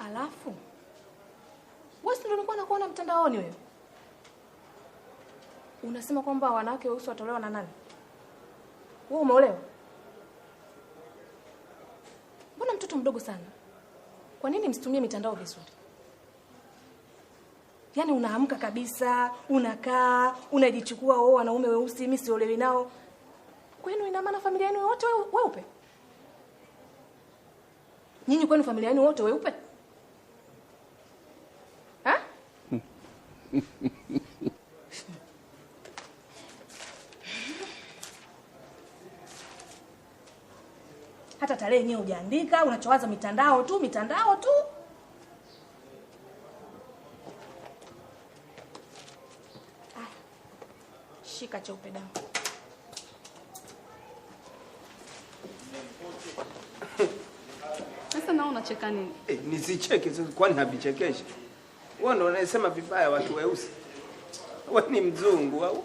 Alafu wewe ndio ulikuwa unakuona mtandaoni wewe. Unasema kwamba wanawake weusi watolewa na nani? Wewe umeolewa? Mbona mtoto mdogo sana? Kwa nini msitumie mitandao vizuri? Yaani unaamka kabisa, unakaa, unajichukua wanaume weusi mimi siolewi nao. Kwenu ina maana familia yenu wote weupe? Nyinyi kwenu familia yenu wote weupe? Ha? Hata tarehe yenyewe hujaandika, unachowaza mitandao tu. Shika cheupe damu. Sasa nao unacheka nini? Nisicheke kwani habichekeshi. Wewe ndio unasema vibaya watu weusi. Wewe ni mzungu au?